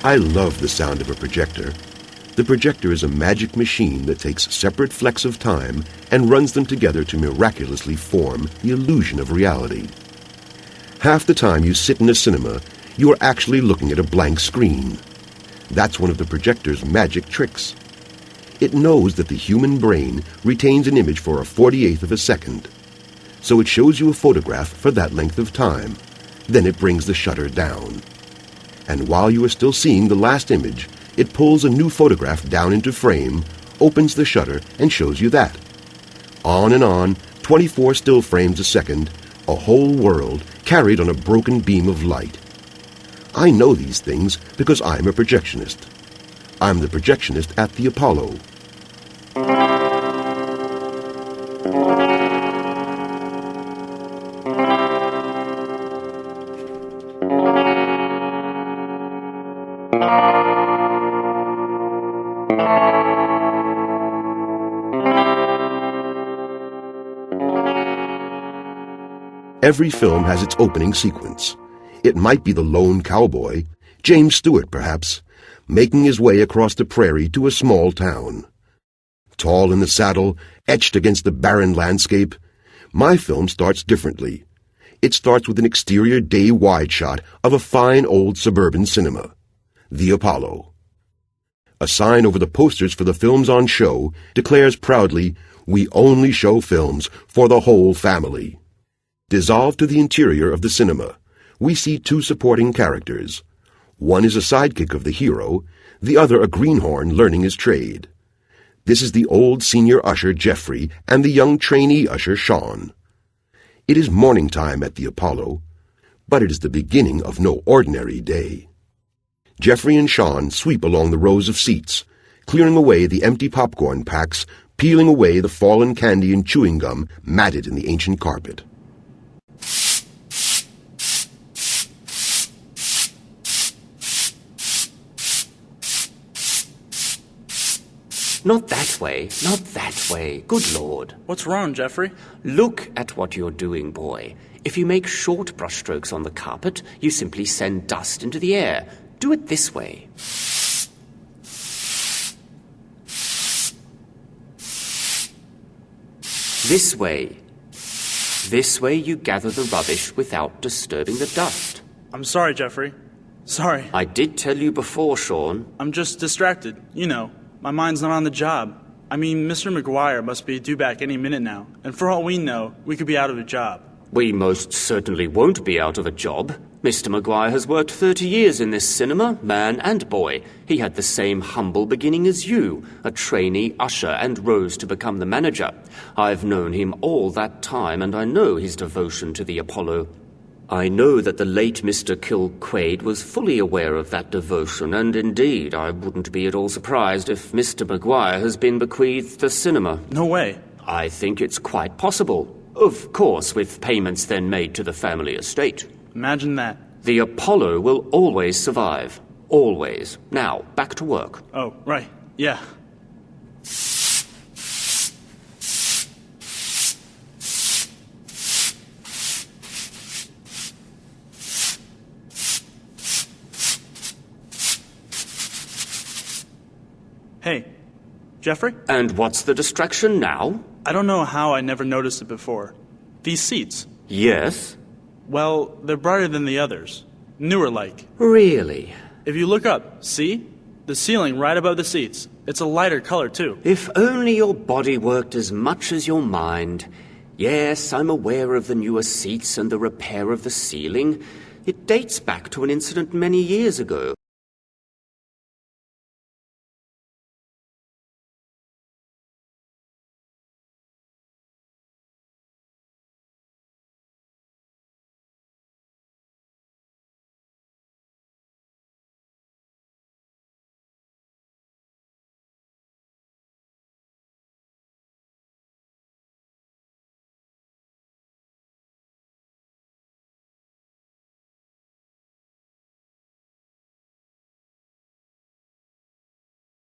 I love the sound of a projector. The projector is a magic machine that takes separate flecks of time and runs them together to miraculously form the illusion of reality. Half the time you sit in a cinema, you are actually looking at a blank screen. That's one of the projector's magic tricks. It knows that the human brain retains an image for a 48th of a second. So it shows you a photograph for that length of time. Then it brings the shutter down. And while you are still seeing the last image, it pulls a new photograph down into frame, opens the shutter, and shows you that. On and on, 24 still frames a second, a whole world carried on a broken beam of light. I know these things because I'm a projectionist. I'm the projectionist at the Apollo. Every film has its opening sequence. It might be the lone cowboy, James Stewart perhaps, making his way across the prairie to a small town. Tall in the saddle, etched against the barren landscape, my film starts differently. It starts with an exterior day wide shot of a fine old suburban cinema, the Apollo. A sign over the posters for the films on show declares proudly, "We only show films for the whole family." Dissolved to the interior of the cinema, we see two supporting characters. One is a sidekick of the hero, the other a greenhorn learning his trade. This is the old senior usher Jeffrey and the young trainee usher Sean. It is morning time at the Apollo, but it is the beginning of no ordinary day. Jeffrey and Sean sweep along the rows of seats, clearing away the empty popcorn packs, peeling away the fallen candy and chewing gum matted in the ancient carpet. Not that way, not that way. Good Lord. What's wrong, Jeffrey? Look at what you're doing, boy. If you make short brushstrokes on the carpet, you simply send dust into the air. Do it this way. This way. This way you gather the rubbish without disturbing the dust. I'm sorry, Jeffrey. Sorry. I did tell you before, Sean. I'm just distracted, you know. My mind's not on the job. I mean, Mr. McGuire must be due back any minute now, and for all we know, we could be out of a job. We most certainly won't be out of a job. Mr. McGuire has worked 30 years in this cinema, man and boy. He had the same humble beginning as you, a trainee usher, and rose to become the manager. I've known him all that time, and I know his devotion to the Apollo. I know that the late Mr. Kilquade was fully aware of that devotion, and indeed, I wouldn't be at all surprised if Mr. McGuire has been bequeathed the cinema. No way. I think it's quite possible. Of course, with payments then made to the family estate. Imagine that. The Apollo will always survive. Always. Now, back to work. Oh, right. Yeah. Hey, Jeffrey? And what's the distraction now? I don't know how I never noticed it before. These seats. Yes? Well, they're brighter than the others. Newer like. Really? If you look up, see? The ceiling right above the seats. It's a lighter color, too. If only your body worked as much as your mind. Yes, I'm aware of the newer seats and the repair of the ceiling. It dates back to an incident many years ago.